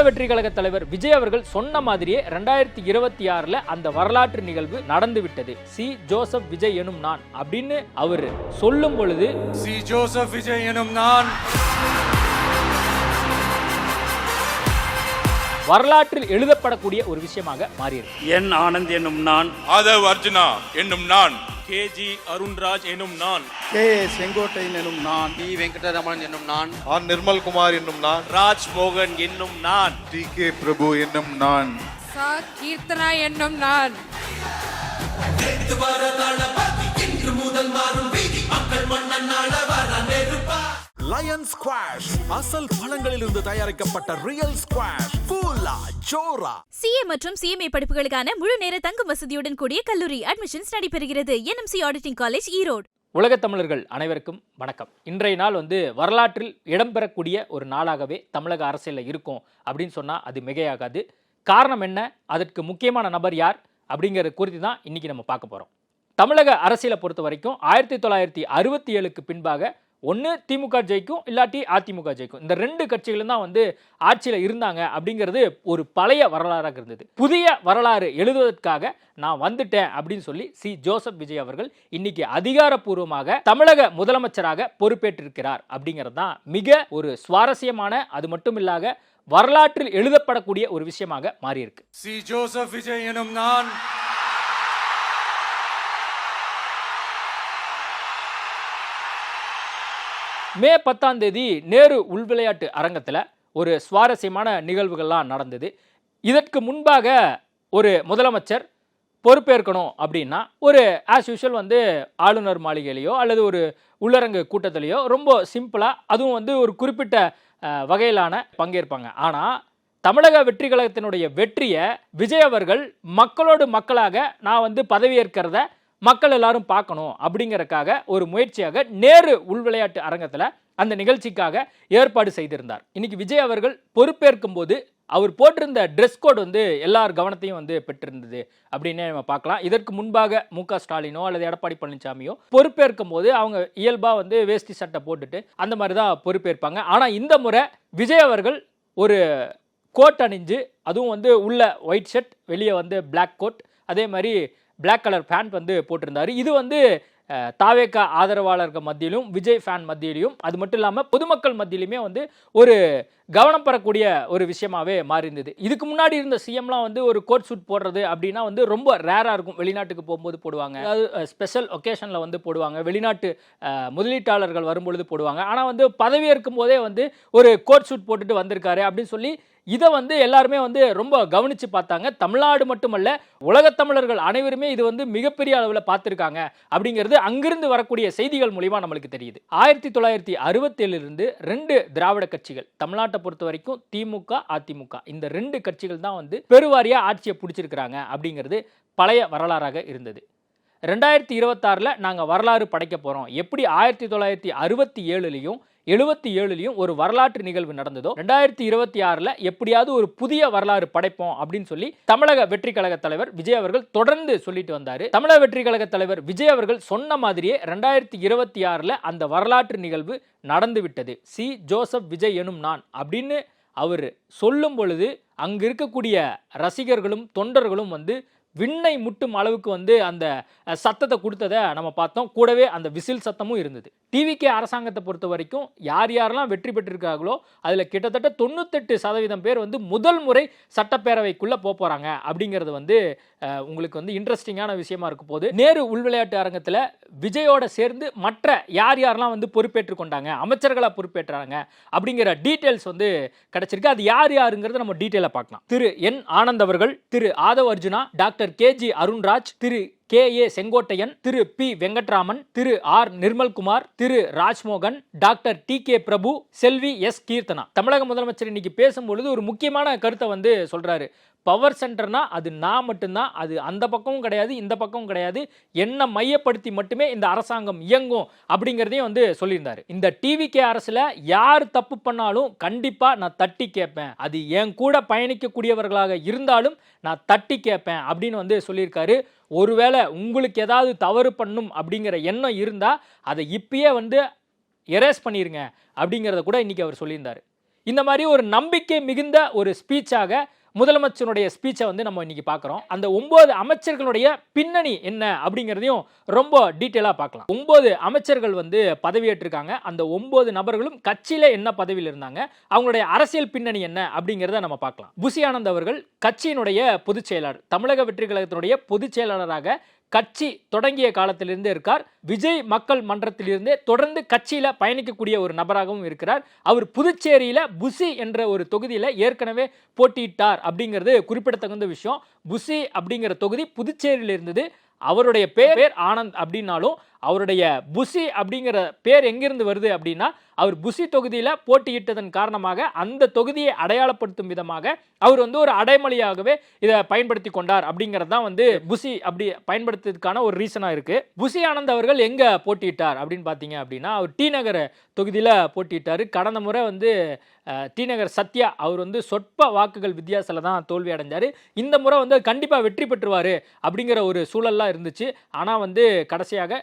வெற்றி கழக தலைவர் விஜய் அவர்கள் சொன்ன மாதிரியே 2026 அந்த வரலாற்று நிகழ்வு நடந்து விட்டது. சி ஜோசப் விஜய் எனும் நான் அப்படின்னு அவர் சொல்லும் பொழுது, சி ஜோசப் விஜய் எனும் நான் வரலாற்றில் எழுதப்படக்கூடிய ஒரு விஷயமாக மாறியிருக்கு. என் ஆனந்த் என்னும் நான், ஆதவ் அர்ஜுனா என்னும் நான், கேஜி அருண்ராஜ் என்னும் நான், கே செங்கோட்டையன் என்னும் நான், டி வெங்கடரமணன் என்னும் நான், ஆர் நிர்மல்குமார் என்னும் நான், ராஜ் மோகன் என்னும் நான், டி.கே. பிரபு என்னும் நான், சா கீர்த்தனா என்னும் நான். லயன் ஸ்குவாஷ் அசல் பழங்களிலிருந்து தயாரிக்கப்பட்ட ரியல் ஸ்குவாஷ் ஃபுல்லா ஜோரா. சிஏ மற்றும் சிஎம்ஏ படிப்புகளுக்கான முழு நேர தங்கும் வசதியுடன் கூடிய கல்லூரி அட்மிஷன்ஸ் நடைபெறுகிறது. NMC auditing college, Erode. உலக தமிழர்கள் அனைவருக்கும் வணக்கம். இன்றைய நாள் வரலாற்றில் இடம்பெறக்கூடிய ஒரு நாளாகவே தமிழக அரசியலில் இருக்கும் அப்படின்னு சொன்னால் அது மிகையாகாது. காரணம் என்ன, அதற்கு முக்கியமான நபர் யார் அப்படிங்கிறது குறித்து தான் இன்னைக்கு நம்ம பார்க்க போகிறோம். தமிழக அரசியலை பொறுத்த வரைக்கும் 1967க்கு பின்பாக ஒன்று திமுக ஜெயிக்கும், இல்லாட்டி அதிமுக ஜெயிக்கும். இந்த ரெண்டு கட்சிகளும் தான் ஆட்சியில் இருந்தாங்க அப்படிங்கிறது ஒரு பழைய வரலாறாக இருந்தது. புதிய வரலாறு எழுதுவதற்காக நான் வந்துட்டேன் அப்படின்னு சொல்லி சி ஜோசப் விஜய் அவர்கள் இன்னைக்கு அதிகாரப்பூர்வமாக தமிழக முதலமைச்சராக பொறுப்பேற்றிருக்கிறார். அப்படிங்கிறது தான் மிக ஒரு சுவாரஸ்யமான, அது மட்டும் இல்லாத வரலாற்றில் எழுதப்படக்கூடிய ஒரு விஷயமாக மாறியிருக்கு. சி ஜோசப் விஜய் எனும் நான் மே 10 நேரு உள்விளையாட்டு அரங்கத்தில் ஒரு சுவாரஸ்யமான நிகழ்வுகள்லாம் நடந்தது. இதற்கு முன்பாக ஒரு முதலமைச்சர் பொறுப்பேற்கணும் அப்படின்னா ஒரு ஆஸ் யூஷுவல் ஆளுநர் மாளிகையிலையோ அல்லது ஒரு உள்ளரங்கு கூட்டத்திலேயோ ரொம்ப சிம்பிளாக, அதுவும் ஒரு குறிப்பிட்ட வகையிலான பங்கேற்பாங்க. ஆனால் தமிழக வெற்றி கழகத்தினுடைய வெற்றியை விஜய் அவர்கள் மக்களோடு மக்களாக நான் பதவியேற்கிறத மக்கள் எல்லாரும் பார்க்கணும் அப்படிங்கறக்காக ஒரு முயற்சியாக நேரு உள்விளையாட்டு அரங்கத்தில் அந்த நிகழ்ச்சிக்காக ஏற்பாடு செய்திருந்தார். இன்னைக்கு விஜய் அவர்கள் பொறுப்பேற்கும் போது அவர் போட்டிருந்த ட்ரெஸ் கோட் எல்லார் கவனத்தையும் பெற்றிருந்தது அப்படின்னே நம்ம பார்க்கலாம். இதற்கு முன்பாக மு.க. ஸ்டாலினோ அல்லது எடப்பாடி பழனிசாமியோ பொறுப்பேற்கும் போது அவங்க இயல்பா வேஷ்டி சட்டை போட்டுட்டு அந்த மாதிரி தான் பொறுப்பேற்பாங்க. ஆனால் இந்த முறை விஜய் அவர்கள் ஒரு கோட் அணிஞ்சு, அதுவும் உள்ள ஒயிட் ஷர்ட், வெளியே பிளாக் கோட், அதே மாதிரி பிளாக் கலர் பேண்ட் போட்டிருந்தாரு. இது தாவேகா ஆதரவாளர்கள் மத்தியிலும் விஜய் ஃபேன் மத்தியிலையும், அது மட்டும் இல்லாமல் பொதுமக்கள் மத்தியிலுமே ஒரு கவனம் பெறக்கூடிய ஒரு விஷயமாவே மாறி இருந்தது. இதுக்கு முன்னாடி இருந்த சிஎம்லாம் ஒரு கோட் சூட் போடுறது அப்படின்னா ரொம்ப ரேராக இருக்கும். வெளிநாட்டுக்கு போகும்போது போடுவாங்க, அதாவது ஸ்பெஷல் ஒகேஷனில் போடுவாங்க, வெளிநாட்டு முதலீட்டாளர்கள் வரும்பொழுது போடுவாங்க. ஆனால் பதவியேற்கும் போதே ஒரு கோட் சூட் போட்டுட்டு வந்திருக்காரு அப்படின்னு சொல்லி இதை எல்லாருமே ரொம்ப கவனித்து பார்த்தாங்க. தமிழ்நாடு மட்டுமல்ல, உலகத்தமிழர்கள் அனைவருமே இது மிகப்பெரிய அளவில் பார்த்துருக்காங்க அப்படிங்கிறது அங்கிருந்து வரக்கூடிய செய்திகள் மூலிமா நம்மளுக்கு தெரியுது. 1967 2 திராவிட கட்சிகள், தமிழ்நாட்டை பொறுத்த வரைக்கும் திமுக, அதிமுக, இந்த 2 கட்சிகள் தான் பெருவாரியா ஆட்சியை பிடிச்சிருக்கிறாங்க அப்படிங்கிறது பழைய வரலாறாக இருந்தது. 2026 நாங்கள் வரலாறு படைக்க போகிறோம். எப்படி 1967லையும் 77லையும் ஒரு வரலாற்று நிகழ்வு நடந்ததோ, 2026 எப்படியாவது ஒரு புதிய வரலாறு படைப்போம் அப்படின்னு சொல்லி தமிழக வெற்றி கழக தலைவர் விஜய் அவர்கள் தொடர்ந்து சொல்லிட்டு வந்தாரு. தமிழக வெற்றி கழக தலைவர் விஜய் அவர்கள் சொன்ன மாதிரியே 2026 அந்த வரலாற்று நிகழ்வு நடந்து விட்டது. சி ஜோசப் விஜய் எனும் நான் அப்படின்னு அவர் சொல்லும் பொழுது அங்கு இருக்கக்கூடிய ரசிகர்களும் தொண்டர்களும் விண்ணை முட்டும் அளவுக்கு அந்த சத்தத்தை கொடுத்ததை நம்ம பார்த்தோம். கூடவே அந்த விசில் சத்தமும் இருந்தது. டிவிகே அரசாங்கத்தை பொறுத்த வரைக்கும் யாரெல்லாம் வெற்றி பெற்றிருக்காங்களோ அதில் கிட்டத்தட்ட 98% பேர் முதல் முறை சட்டப்பேரவைக்குள்ளே போகிறாங்க அப்படிங்கிறது உங்களுக்கு இன்ட்ரெஸ்டிங்கான விஷயமா இருக்கும். போது நேரு உள்விளையாட்டு அரங்கத்தில் விஜயோட சேர்ந்து மற்ற யாரெல்லாம் பொறுப்பேற்று கொண்டாங்க, அமைச்சர்களாக பொறுப்பேற்றாங்க அப்படிங்கிற டீட்டெயில்ஸ் கிடைச்சிருக்கு. அது யாருங்கிறத நம்ம டீட்டெயிலாக பார்க்கலாம். திரு என் ஆனந்த் அவர்கள், திரு ஆதவ் அர்ஜுனா, டாக்டர் கேஜி அருண்ராஜ், திரு கே.ஏ. செங்கோட்டையன், திரு பி. வெங்கடராமன், திரு ஆர். நிர்மல்குமார், திரு ராஜ்மோகன், டாக்டர் டி.கே. பிரபு, செல்வி எஸ். கீர்த்தனா. தமிழக முதலமைச்சர் இன்னைக்கு பேசும்பொழுது ஒரு முக்கியமான கருத்தை சொல்றாரு. பவர் சென்டர்னா அது நான் மட்டும்தான், அது அந்த பக்கமும் கிடையாது, இந்த பக்கமும் கிடையாது, என்ன மையப்படுத்தி மட்டுமே இந்த அரசாங்கம் இயங்கும் அப்படிங்கிறதையும் சொல்லியிருந்தாரு. இந்த டிவிகே அரசுல யார் தப்பு பண்ணாலும் கண்டிப்பா நான் தட்டி கேட்பேன், அது என் கூட பயணிக்கக்கூடியவர்களாக இருந்தாலும் நான் தட்டி கேட்பேன் அப்படின்னு சொல்லியிருக்காரு. ஒருவேளை உங்களுக்கு ஏதாவது தவறு பண்ணும் அப்படிங்கிற எண்ணம் இருந்தால் அதை இப்பயே எரேஸ் பண்ணிருங்க அப்படிங்கிறத கூட இன்னைக்கு அவர் சொல்லியிருந்தார். இந்த மாதிரி ஒரு நம்பிக்கை மிகுந்த ஒரு ஸ்பீச்சாக முதலமைச்சருடைய ஸ்பீச்சை வந்து நம்ம இன்னைக்கு பார்க்குறோம். அந்த 9 அமைச்சர்களுடைய பின்னணி என்ன அப்படிங்கிறதையும் ரொம்ப டீட்டெயிலாக பார்க்கலாம். 9 அமைச்சர்கள் வந்து பதவியேற்றிருக்காங்க. அந்த 9 நபர்களும் கட்சியில என்ன பதவியில் இருந்தாங்க, அவங்களுடைய அரசியல் பின்னணி என்ன அப்படிங்கிறத நம்ம பார்க்கலாம். புசி ஆனந்த் அவர்கள் கட்சியினுடைய பொதுச் செயலாளர், தமிழக வெற்றி கழகத்தினுடைய பொதுச் செயலாளராக கட்சி தொடங்கிய காலத்திலிருந்து இருக்கார். விஜய் மக்கள் மன்றத்திலிருந்தே தொடர்ந்து கட்சியில பயணிக்கக்கூடிய ஒரு நபராகவும் இருக்கிறார். அவர் புதுச்சேரியில புசி என்ற ஒரு தொகுதியில ஏற்கனவே போட்டியிட்டார் அப்படிங்கிறது குறிப்பிடத்தகுந்த விஷயம். புசி அப்படிங்கிற தொகுதி புதுச்சேரியில் இருந்தது. அவருடைய பேர் ஆனந்த் அப்படின்னாலும் அவருடைய புசி அப்படிங்கிற பேர் எங்கிருந்து வருது அப்படின்னா, அவர் புசி தொகுதியில போட்டியிட்டதன் காரணமாக அந்த தொகுதியை அடையாளப்படுத்தும் விதமாக அவர் வந்து ஒரு அடைமொழியாகவே இதை பயன்படுத்தி கொண்டார் அப்படிங்கிறது தான் வந்து புசி அப்படி பயன்படுத்துறதுக்கான ஒரு ரீசனா இருக்கு. புசி ஆனந்த் அவர்கள் எங்க போட்டியிட்டார் அப்படின்னு பார்த்தீங்க அப்படின்னா, அவர் டி நகர் தொகுதியில போட்டியிட்டார். கடந்த முறை வந்து டி நகர் சத்யா அவர் வந்து சொற்ப வாக்குகள் வித்தியாசத்தில் தான் தோல்வி அடைஞ்சார். இந்த முறை வந்து கண்டிப்பாக வெற்றி பெற்றுவார் அப்படிங்கிற ஒரு சூழல்லாம் இருந்துச்சு. ஆனால் வந்து கடைசியாக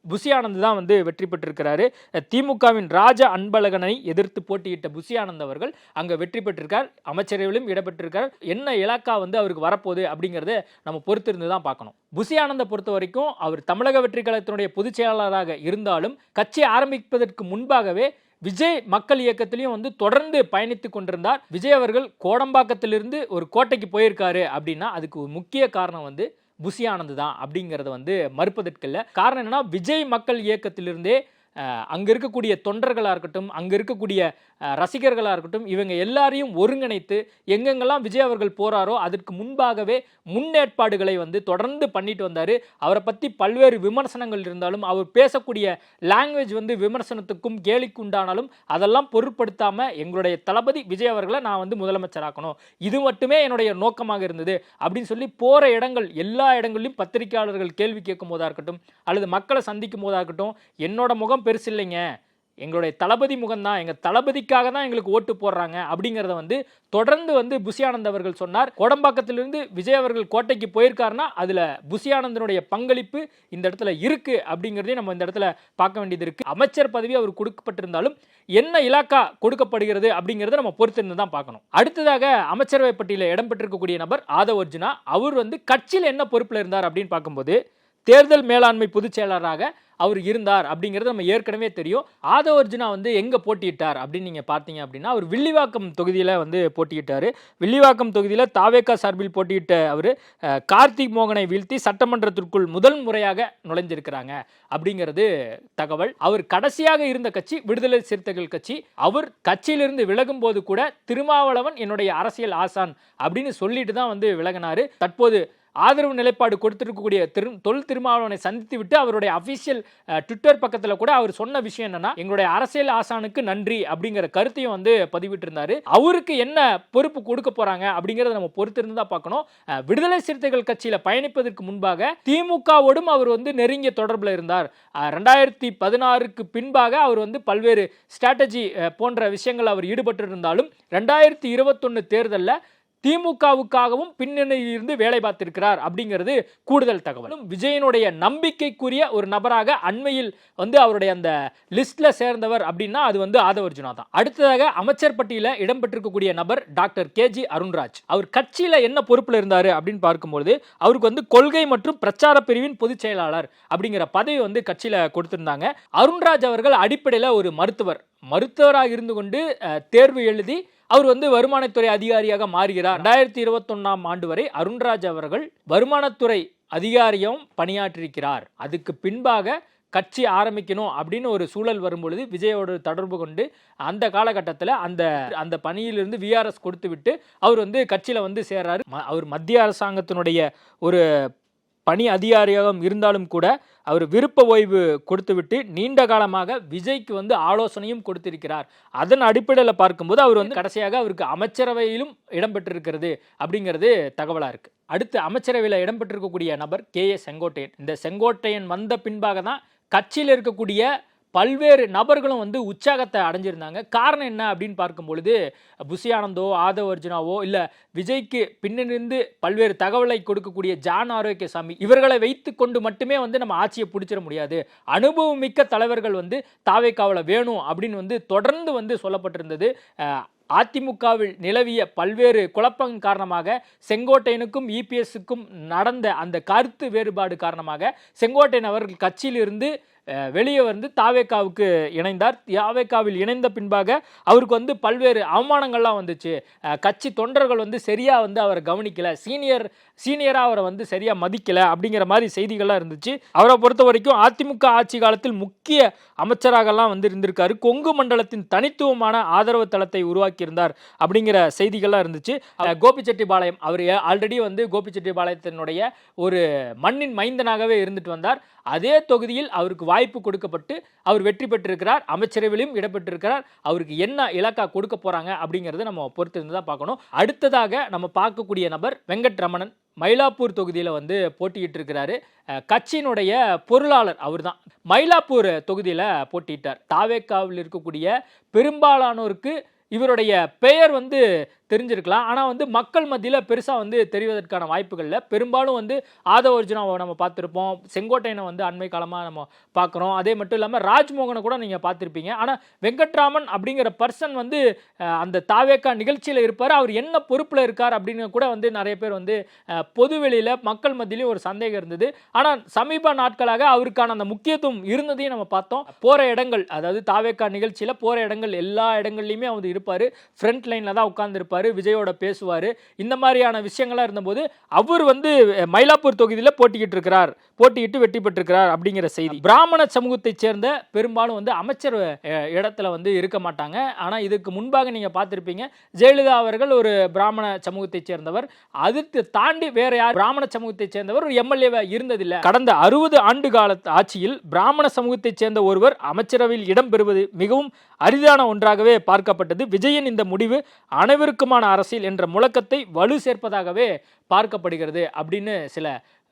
புசி ஆனந்த் தான் வந்து வெற்றி பெற்றிருக்கிறாரு. திமுகவின் ராஜ அன்பழகனை எதிர்த்து போட்டியிட்ட புசி ஆனந்த் அவர்கள் அங்கே வெற்றி பெற்றிருக்கார். அமைச்சரவையிலும் இடம்பெற்றிருக்கார். என்ன இலாக்கா வந்து அவருக்கு வரப்போகுது அப்படிங்கிறத நம்ம பொறுத்திருந்து தான் பார்க்கணும். புசி ஆனந்தை பொறுத்த வரைக்கும் அவர் தமிழக வெற்றி கழகத்தினுடைய பொதுச் செயலாளராக இருந்தாலும் கட்சி ஆரம்பிப்பதற்கு முன்பாகவே விஜய் மக்கள் இயக்கத்திலையும் வந்து தொடர்ந்து பயணித்து கொண்டிருந்தார். விஜய் அவர்கள் கோடம்பாக்கத்திலிருந்து ஒரு கோட்டைக்கு போயிருக்காரு அப்படின்னா அதுக்கு ஒரு முக்கிய காரணம் வந்து புசி ஆனந்த் தான் அப்படிங்கிறத வந்து மறுப்பதற்கில்லை. காரணம் என்னன்னா, விஜய் மக்கள் இயக்கத்திலிருந்தே அங்கே இருக்கக்கூடிய தொண்டர்களாக இருக்கட்டும், அங்கே இருக்கக்கூடிய ரசிகர்களாக இருக்கட்டும், இவங்க எல்லாரையும் ஒருங்கிணைத்து எங்கெங்கெல்லாம் விஜய் அவர்கள் போறாரோ அதற்கு முன்பாகவே முன்னேற்பாடுகளை வந்து தொடர்ந்து பண்ணிட்டு வந்தார். அவரை பற்றி பல்வேறு விமர்சனங்கள் இருந்தாலும், அவர் பேசக்கூடிய லாங்குவேஜ் வந்து விமர்சனத்துக்கும் கேலிக்கு உண்டானாலும் அதெல்லாம் பொருட்படுத்தாமல் எங்களுடைய தளபதி விஜய் அவர்களை நான் வந்து முதலமைச்சராக்கணும், இது மட்டுமே என்னுடைய நோக்கமாக இருந்தது அப்படின்னு சொல்லி போகிற இடங்கள் எல்லா இடங்களிலும் பத்திரிகையாளர்கள் கேள்வி கேட்கும் போதாக இருக்கட்டும் அல்லது மக்களை சந்திக்கும் போதாக இருக்கட்டும், என்னோட முகம் பெருசு இல்லைங்க, எங்களுடைய தளபதி முகம்தான், எங்கள் தளபதிக்காக தான் எங்களுக்கு ஓட்டு போடுறாங்க அப்படிங்கிறத வந்து தொடர்ந்து வந்து புசி ஆனந்த் அவர்கள் சொன்னார். கோடம்பாக்கத்திலிருந்து விஜய் அவர்கள் கோட்டைக்கு போயிருக்காருன்னா அதில் புசி ஆனந்தனுடைய பங்களிப்பு இந்த இடத்துல இருக்கு அப்படிங்கிறதையும் நம்ம இந்த இடத்துல பார்க்க வேண்டியது இருக்கு. அமைச்சர் பதவி அவர் கொடுக்கப்பட்டிருந்தாலும் என்ன இலாக்கா கொடுக்கப்படுகிறது அப்படிங்கிறத நம்ம பொறுத்திருந்து தான் பார்க்கணும். அடுத்ததாக அமைச்சரவை பட்டியலில் இடம்பெற்றிருக்கக்கூடிய நபர் ஆதவ் அர்ஜுனா. அவர் வந்து கட்சியில் என்ன பொறுப்பில் இருந்தார் அப்படின்னு பார்க்கும்போது தேர்தல் மேலாண்மை பொதுச் செயலாளராக அவர் இருந்தார் அப்படிங்கிறது நம்ம ஏற்கனவே தெரியும். ஆதவ் அர்ஜுனா வந்து எங்கே போட்டியிட்டார் அப்படின்னு நீங்கள் பார்த்தீங்க அப்படின்னா, அவர் வில்லிவாக்கம் தொகுதியில் வந்து போட்டியிட்டார். வில்லிவாக்கம் தொகுதியில் தாவேகா சார்பில் போட்டியிட்ட அவர் கார்த்திக் மோகனை வீழ்த்தி சட்டமன்றத்திற்குள் முதல் முறையாக நுழைஞ்சிருக்கிறாங்க அப்படிங்கிறது தகவல். அவர் கடைசியாக இருந்த கட்சி விடுதலை சிறுத்தைகள் கட்சி. அவர் கட்சியிலிருந்து விலகும் போது கூட திருமாவளவன் என்னுடைய அரசியல் ஆசான் அப்படின்னு சொல்லிட்டு தான் வந்து விலகினார். தற்போது ஆதரவு நிலைப்பாடு கொடுத்திருக்கக்கூடிய தொல் திருமாவளவனை சந்தித்து விட்டு அவருடைய அபிஷியல் ட்விட்டர் பக்கத்தில் கூட அவர் சொன்ன விஷயம் என்னன்னா, எங்களுடைய அரசியல் ஆசானுக்கு நன்றி அப்படிங்கிற கருத்தையும் வந்து பதிவிட்டு இருந்தாரு. அவருக்கு என்ன பொறுப்பு கொடுக்க போறாங்க அப்படிங்கறத நம்ம பொறுத்திருந்து தான் பார்க்கணும். விடுதலை சிறுத்தைகள் கட்சியில பயணிப்பதற்கு முன்பாக திமுகவோடும் அவர் வந்து நெருங்கிய தொடர்பில் இருந்தார். 2016க்கு பின்பாக அவர் வந்து பல்வேறு ஸ்ட்ராட்டஜி போன்ற விஷயங்கள் அவர் ஈடுபட்டு இருந்தாலும் 2021 தேர்தலில் திமுகவுக்காகவும் பின்னணியில் இருந்து வேலை பார்த்திருக்கிறார் அப்படிங்கிறது கூடுதல் தகவல். விஜயனுடைய நம்பிக்கைக்குரிய ஒரு நபராக அண்மையில் வந்து அவருடைய அந்த லிஸ்ட்ல சேர்ந்தவர் அப்படின்னா அது வந்து ஆதவ் அர்ஜுனா தான். அடுத்ததாக அமைச்சர் பட்டியல இடம்பெற்றிருக்கக்கூடிய நபர் டாக்டர் கேஜி அருண்ராஜ். அவர் கட்சியில என்ன பொறுப்புல இருந்தாரு அப்படின்னு பார்க்கும்போது அவருக்கு வந்து கொள்கை மற்றும் பிரச்சார பிரிவின் பொதுச் செயலாளர் அப்படிங்கிற பதவி வந்து கட்சியில கொடுத்திருந்தாங்க. அருண்ராஜ் அவர்கள் அடிப்படையில் ஒரு மருத்துவராக இருந்து கொண்டு தேர்வு எழுதி அவர் வந்து வருமானத்துறை அதிகாரியாக மாறுகிறார். 2021ஆம் ஆண்டு வரை அருண்ராஜ் அவர்கள் வருமானத்துறை அதிகாரியும் பணியாற்றிருக்கிறார். அதுக்கு பின்பாக கட்சி ஆரம்பிக்கணும் அப்படின்னு ஒரு சூழல் வரும்பொழுது விஜயோடு தொடர்பு கொண்டு அந்த காலகட்டத்தில் அந்த பணியிலிருந்து விஆர்எஸ் கொடுத்து விட்டு அவர் வந்து கட்சியில் வந்து சேர்றாரு. அவர் மத்திய அரசாங்கத்தினுடைய ஒரு பணி அதிகாரியாக இருந்தாலும் கூட அவர் விருப்ப ஓய்வு கொடுத்துவிட்டு நீண்ட காலமாக விஜய்க்கு வந்து ஆலோசனையும் கொடுத்திருக்கிறார். அதன் அடிப்படையில் பார்க்கும்போது அவர் வந்து கடைசியாக அவருக்கு அமைச்சரவையிலும் இடம்பெற்றிருக்கிறது அப்படிங்கிறது தகவலாக இருக்கு. அடுத்து அமைச்சரவையில் இடம்பெற்றிருக்கக்கூடிய நபர் KA செங்கோட்டையன். இந்த செங்கோட்டையன் வந்த பின்பாக தான் கட்சியில் இருக்கக்கூடிய பல்வேறு நபர்களும் வந்து உற்சாகத்தை அடைஞ்சிருந்தாங்க. காரணம் என்ன அப்படின்னு பார்க்கும்பொழுது புசி ஆனந்தோ ஆதவ் அர்ஜுனாவோ இல்லை விஜய்க்கு பின்னிருந்து பல்வேறு தகவலை கொடுக்கக்கூடிய ஜான் ஆரோக்கியசாமி இவர்களை வைத்து கொண்டு மட்டுமே வந்து நம்ம ஆட்சியை பிடிச்சிட முடியாது, அனுபவம் மிக்க தலைவர்கள் வந்து தாவேக்காவில் வேணும் அப்படின்னு வந்து தொடர்ந்து வந்து சொல்லப்பட்டிருந்தது. அதிமுகவில் நிலவிய பல்வேறு குழப்பம் காரணமாக செங்கோட்டையனுக்கும் இபிஎஸ்க்கும் நடந்த அந்த கருத்து வேறுபாடு காரணமாக செங்கோட்டையன் அவர்கள் கட்சியிலிருந்து வெளியே வந்து தாவேக்காவுக்கு இணைந்தார். தாவேக்காவில் இணைந்த பின்பாக அவருக்கு வந்து பல்வேறு அவமானங்கள்லாம் வந்துச்சு. கட்சி தொண்டர்கள் வந்து சரியாக வந்து அவரை கவனிக்கல, சீனியராக அவரை வந்து சரியாக மதிக்கலை அப்படிங்கிற மாதிரி செய்திகள்லாம் இருந்துச்சு. அவரை பொறுத்த வரைக்கும் அதிமுக ஆட்சி காலத்தில் முக்கிய அமைச்சராகலாம் வந்து இருந்திருக்காரு. கொங்கு மண்டலத்தின் தனித்துவமான ஆதரவு தளத்தை உருவாக்கியிருந்தார் அப்படிங்கிற செய்திகள்லாம் இருந்துச்சு. கோபிச்செட்டிப்பாளையம் அவர் ஆல்ரெடி வந்து கோபிச்செட்டிப்பாளையத்தினுடைய ஒரு மண்ணின் மைந்தனாகவே இருந்துட்டு வந்தார். அதே தொகுதியில் அவருக்கு வாய்ப்பு கொடுக்கப்பட்டு அவர் வெற்றி பெற்றிருக்கிறார். அமைச்சரவையிலும் இடம்பெற்றிருக்கிறார். அவருக்கு என்ன இலக்கா கொடுக்க போறாங்க அப்படிங்கறத நம்ம பொறுத்திருந்து தான் பார்க்கணும். அடுத்ததாக நம்ம பார்க்கக்கூடிய நபர் வெங்கட்ரமணன். மயிலாப்பூர் தொகுதியில் வந்து போட்டியிட்டு இருக்கிறாரு. கட்சியினுடைய பொருளாளர் அவர் தான். மயிலாப்பூர் தொகுதியில் போட்டியிட்டார். தாவேக்காவில் இருக்கக்கூடிய பெரும்பாலானோருக்கு இவருடைய பெயர் வந்து தெரிஞ்சிருக்கலாம். ஆனால் வந்து மக்கள் மத்தியில் பெருசாக வந்து தெரிவதற்கான வாய்ப்புகள் இல்லை. பெரும்பாலும் வந்து ஆதவ அர்ஜுனாவை நம்ம பார்த்துருப்போம். செங்கோட்டையனை வந்து அண்மை காலமாக நம்ம பார்க்குறோம். அதே மட்டும் இல்லாமல் ராஜ்மோகனை கூட நீங்கள் பார்த்துருப்பீங்க. ஆனால் வெங்கட்ராமன் அப்படிங்கிற பர்சன் வந்து அந்த தாவேக்கா நிகழ்ச்சியில் இருப்பார். அவர் என்ன பொறுப்பில் இருக்கார் அப்படின்னு கூட வந்து நிறைய பேர் வந்து பொதுவெளியில் மக்கள் மத்தியிலையும் ஒரு சந்தேகம் இருந்தது. ஆனால் சமீப நாட்களாக அவருக்கான அந்த முக்கியத்துவம் இருந்ததையும் நம்ம பார்த்தோம். போகிற இடங்கள், அதாவது தாவேக்கா நிகழ்ச்சியில் போகிற இடங்கள் எல்லா இடங்கள்லையுமே அவர் இருப்பார். ஃப்ரண்ட் லைனில் தான் உட்கார்ந்துருப்பார். விஜயோட பேசுவார். இந்த மாதிரியான விஷயங்கள்லாம் இருந்தபோது அவர் வந்து மயிலாப்பூர் தொகுதியில் போட்டியிட்டு வெற்றி பெற்றிருக்கிறார் அப்படிங்கிற செய்தி. பிராமண சமூகத்தை சேர்ந்த பெரும்பாலும் வந்து அமைச்சர் இடத்துல வந்து இருக்க மாட்டாங்க. ஆனால் இதுக்கு முன்பாக நீங்கள் பார்த்துருப்பீங்க, ஜெயலலிதா அவர்கள் ஒரு பிராமண சமூகத்தை சேர்ந்தவர். அதுக்கு தாண்டி வேற யார் பிராமண சமூகத்தை சேர்ந்தவர் ஒரு எம்எல்ஏவா இருந்ததில்லை. கடந்த 60 ஆண்டு கால ஆட்சியில் பிராமண சமூகத்தை சேர்ந்த ஒருவர் அமைச்சரவையில் இடம்பெறுவது மிகவும் அரிதான ஒன்றாகவே பார்க்கப்பட்டது. விஜயின் இந்த முடிவு அனைவருக்குமான அரசியல் என்ற முழக்கத்தை வலு சேர்ப்பதாகவே பார்க்கப்படுகிறது அப்படின்னு சில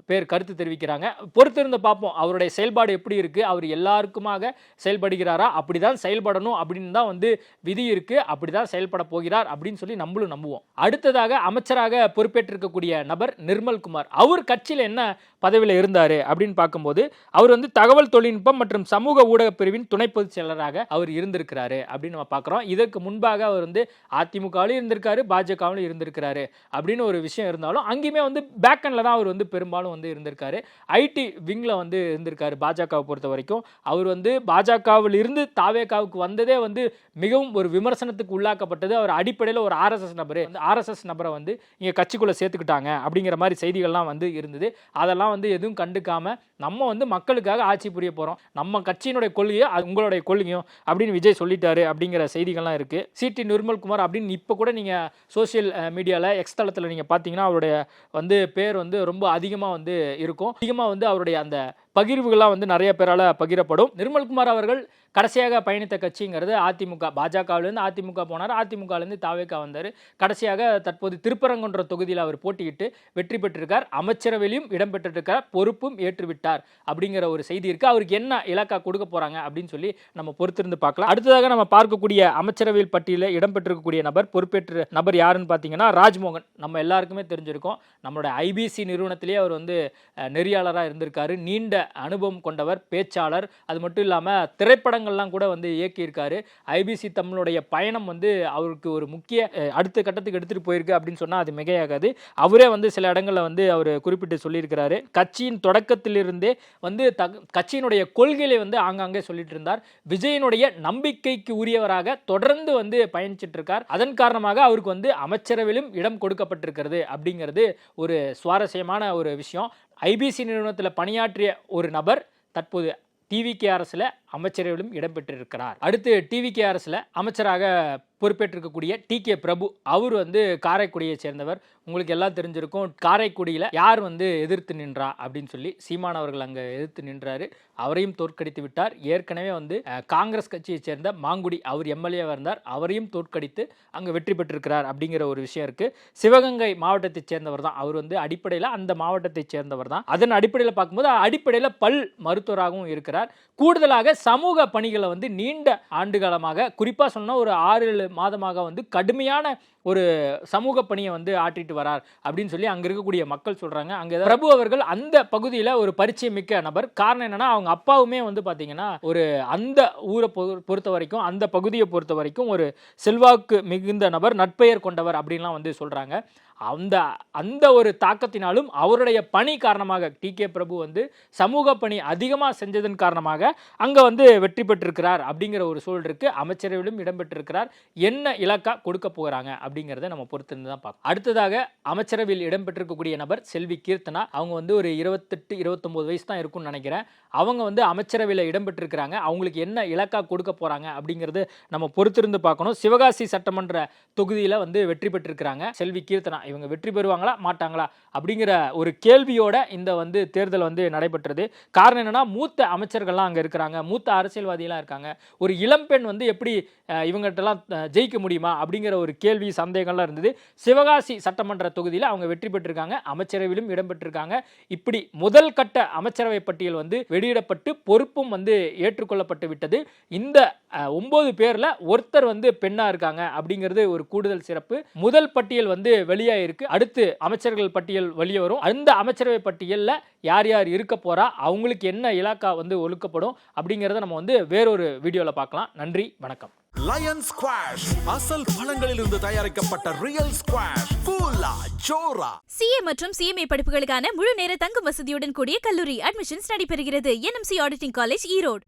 பேர் கருத்து தெரிவிக்கிறாங்க. பொறுத்திருந்து பார்ப்போம் அவருடைய செயல்பாடு எப்படி இருக்கு. அவர் எல்லாருக்குமாக செயல்படுகிறாரா, அப்படிதான் செயல்படணும் அப்படின்னு தான் வந்து விதி இருக்கு. அப்படிதான் செயல்பட போகிறார் அப்படின்னு சொல்லி நம்மளும் நம்புவோம். அடுத்ததாக அமைச்சராக பொறுப்பேற்றிருக்கக்கூடிய நபர் நிர்மல்குமார். அவர் கட்சியில் என்ன பதவியில் இருந்தார் அப்படின்னு பார்க்கும்போது அவர் வந்து தகவல் தொழில்நுட்பம் மற்றும் சமூக ஊடக பிரிவின் துணை பொதுச் செயலராக அவர் இருந்திருக்கிறாரு அப்படின்னு நம்ம பார்க்குறோம். இதற்கு முன்பாக அவர் வந்து அதிமுகவிலும் இருந்திருக்காரு, பாஜகவிலும் இருந்திருக்கிறாரு அப்படின்னு ஒரு விஷயம் இருந்தாலும் அங்கேயுமே வந்து பேக்கெண்டில் தான் அவர் வந்து பெரும்பாலும் வந்து இருந்திருக்காரு. ஐடி விங்ல வந்து இருந்திருக்காரு. பாஜகவை பொறுத்த வரைக்கும் அவர் வந்து பாஜகவில் இருந்து தாவேகாவுக்கு வந்ததே வந்து மிகவும் ஒரு விமர்சனத்துக்கு உள்ளாக்கப்பட்டது. அவர் அடிப்படையில் ஒரு ஆர்எஸ்எஸ் நபரை வந்து இங்கே கட்சிக்குள்ள சேர்த்துக்கிட்டாங்க அப்படிங்கிற மாதிரி செய்திகள்லாம் வந்து இருந்தது. அதெல்லாம் வந்து எதுவும் கண்டுக்காம நம்ம வந்து மக்களுக்காக ஆட்சி புரிய போறோம், நம்ம கட்சியினுடைய கொள்கையோ அது உங்களுடைய கொள்கையும் அப்படின்னு விஜய் சொல்லிட்டாரு அப்படிங்கிற செய்திகள்லாம் இருக்கு. சிடி நிர்மல்குமார் அப்படின்னு இப்போ கூட நீங்க சோசியல் மீடியாவில் எக்ஸ் தளத்தில் நீங்க பார்த்தீங்கன்னா அவருடைய வந்து பேர் வந்து ரொம்ப அதிகமாக வந்து இருக்கும். அதிகமாக வந்து அவருடைய அந்த பகிர்வுகள்லாம் வந்து நிறைய பேரால் பகிரப்படும். நிர்மல்குமார் அவர்கள் கடைசியாக பயணித்த கட்சிங்கிறது அதிமுக. பாஜகவிலேருந்து அதிமுக போனார், அதிமுகலேருந்து தாவேக்கா வந்தார். கடைசியாக தற்போது திருப்பரங்குன்ற தொகுதியில் அவர் போட்டியிட்டு வெற்றி பெற்றிருக்கார். அமைச்சரவையிலும் இடம்பெற்றிருக்கார், பொறுப்பும் ஏற்றுவிட்டார் அப்படிங்கிற ஒரு செய்தி இருக்குது. அவருக்கு என்ன இலக்கா கொடுக்க போகிறாங்க அப்படின்னு சொல்லி நம்ம பொறுத்திருந்து பார்க்கலாம். அடுத்ததாக நம்ம பார்க்கக்கூடிய அமைச்சரவையில் பட்டியலில் இடம்பெற்றிருக்கக்கூடிய நபர், பொறுப்பேற்ற நபர் யாருன்னு பார்த்தீங்கன்னா ராஜ்மோகன். நம்ம எல்லாருக்குமே தெரிஞ்சிருக்கோம், நம்மளோட ஐபிசி நிறுவனத்திலேயே அவர் வந்து நெறியாளராக இருந்திருக்காரு. நீண்ட அனுபவம் கொண்டவர், பேச்சாளர். அது மட்டும் இல்லாமல் திரைப்படங்கள்லாம் கூட வந்து இயக்கியிருக்காரு. ஐபிசி தமிழுடைய பயணம் வந்து அவருக்கு ஒரு முக்கிய அடுத்த கட்டத்துக்கு எடுத்துகிட்டு போயிருக்கு அப்படின்னு சொன்னால் அது மிகையாகாது. அவரே வந்து சில இடங்களில் வந்து அவர் குறிப்பிட்டு சொல்லியிருக்கிறாரு. கட்சியின் தொடக்கத்திலிருந்தே வந்து கட்சியினுடைய கொள்கைகளை வந்து ஆங்காங்கே சொல்லிட்டு இருந்தார். விஜயனுடைய நம்பிக்கைக்கு உரியவராக தொடர்ந்து வந்து பயணிச்சிட்டு இருக்கார். அதன் காரணமாக அவருக்கு வந்து அமைச்சரவையிலும் இடம் கொடுக்கப்பட்டிருக்கிறது அப்படிங்கிறது ஒரு சுவாரஸ்யமான ஒரு விஷயம். ஐபிசி நிறுவனத்தில் பணியாற்றிய ஒரு நபர் தற்போது டிவிகே அரசில் அமைச்சரவையிலும் இடம்பெற்றிருக்கிறார். அடுத்து டிவிகே அரசில் அமைச்சராக பொறுப்பேற்றிருக்கக்கூடிய டிகே பிரபு. அவர் வந்து காரைக்குடியை சேர்ந்தவர். உங்களுக்கு எல்லாம் தெரிஞ்சிருக்கும், காரைக்குடியில் யார் வந்து எதிர்த்து நின்றா அப்படின்னு சொல்லி சீமான் அவர்கள் அங்கே எதிர்த்து நின்றாரு. அவரையும் தோற்கடித்து விட்டார். ஏற்கனவே வந்து காங்கிரஸ் கட்சியை சேர்ந்த மாங்குடி அவர் எம்எல்ஏவாக இருந்தார். அவரையும் தோற்கடித்து அங்கே வெற்றி பெற்றிருக்கிறார் அப்படிங்கிற ஒரு விஷயம் இருக்குது. சிவகங்கை மாவட்டத்தை சேர்ந்தவர் தான் அவர். வந்து அடிப்படையில் அந்த மாவட்டத்தை சேர்ந்தவர் தான். அதன் அடிப்படையில் பார்க்கும்போது அடிப்படையில் பல் மருத்துவராகவும் இருக்கிறார். கூடுதலாக சமூக பணிகளை வந்து நீண்ட ஆண்டு காலமாக, குறிப்பாக சொன்னால் ஒரு 6-7 மாதமாக வந்து கடுமையான ஒரு சமூக பணியை வந்து ஆற்றிட்டு வரார் அப்படின்னு சொல்லி அங்க இருக்கக்கூடிய மக்கள் சொல்றாங்க. அங்க பிரபு அவர்கள் அந்த பகுதியில ஒரு பரிச்சயம் மிக்க நபர். காரணம் என்னன்னா அவங்க அப்பாவுமே வந்து பாத்தீங்கன்னா ஒரு அந்த ஊரை பொறுத்த வரைக்கும் அந்த பகுதியை பொறுத்த வரைக்கும் ஒரு செல்வாக்கு மிகுந்த நபர், நட்பெயர் கொண்டவர் அப்படின்லாம் வந்து சொல்றாங்க. அந்த ஒரு தாக்கத்தினாலும் அவருடைய பணி காரணமாக டி.கே. பிரபு வந்து சமூக பணி அதிகமாக செஞ்சதன் காரணமாக அங்கே வந்து வெற்றி பெற்றிருக்கிறார் அப்படிங்கிற ஒரு சூழல் இருக்கு. அமைச்சரவையிலும் இடம்பெற்றிருக்கிறார். என்ன இலக்கா கொடுக்க போகிறாங்க அப்படிங்கிறத நம்ம பொறுத்திருந்து தான் பார்க்கணும். அடுத்ததாக அமைச்சரவையில் இடம்பெற்றிருக்கக்கூடிய நபர் செல்வி கீர்த்தனா. அவங்க வந்து ஒரு 28-29 வயசு தான் இருக்கும்னு நினைக்கிறேன். அவங்க வந்து அமைச்சரவையில் இடம்பெற்றிருக்கிறாங்க. அவங்களுக்கு என்ன இலக்கா கொடுக்க போகிறாங்க அப்படிங்கிறது நம்ம பொறுத்திருந்து பார்க்கணும். சிவகாசி சட்டமன்ற தொகுதியில் வந்து வெற்றி பெற்றிருக்கிறாங்க செல்வி கீர்த்தனா. இவங்க வெற்றி பெறுவாங்களா மாட்டாங்களா அப்படிங்கிற ஒரு கேள்வியோட இந்த வந்து தேர்தல் வந்து நடைபெற்றது. காரணம் என்னன்னா மூத்த அமைச்சர்கள்லாம் அங்கே இருக்கிறாங்க, மூத்த அரசியல்வாதிகளாம் இருக்காங்க. ஒரு இளம்பெண் வந்து எப்படி இவங்ககிட்டலாம் ஜெயிக்க முடியுமா அப்படிங்கிற ஒரு கேள்வி சந்தேகம்லாம் இருந்தது. சிவகாசி சட்டமன்ற தொகுதியில் அவங்க வெற்றி பெற்றிருக்காங்க, அமைச்சரவையிலும் இடம்பெற்றிருக்காங்க. இப்படி முதல் கட்ட அமைச்சரவை பட்டியல் வந்து வெளியிடப்பட்டு பொறுப்பும் வந்து ஏற்றுக்கொள்ளப்பட்டு விட்டது. இந்த 9 பேர்ல ஒருத்தர் வந்து பெண்ணா இருக்காங்க அப்படிங்கிறது ஒரு கூடுதல் சிறப்பு. முதல் பட்டியல் வந்து வெளியாயிருக்கு. அடுத்து அமைச்சர்கள் பட்டியல் வெளியே வரும். அந்த அமைச்சரவை பட்டியல்ல யார் யார் இருக்க போறா, அவங்களுக்கு என்ன இலாக்கா வந்து ஒதுக்கப்படும் அப்படிங்கறத நம்ம வந்து வேறொரு வீடியோல பார்க்கலாம். நன்றி, வணக்கம். லயன் ஸ்குவாஷ் அசல் பழங்களிலிருந்து தயாரிக்கப்பட்ட ரியல் ஸ்குவாஷ் ஃபுல்லா ஜோரா. சிஏ மற்றும் சிஎம்ஏ படிப்புகளுக்கான முழு நேர தங்கும் வசதியுடன் கூடிய கல்லூரி அட்மிஷன்ஸ் நடைபெறுகிறது. NMC auditing college, Erode.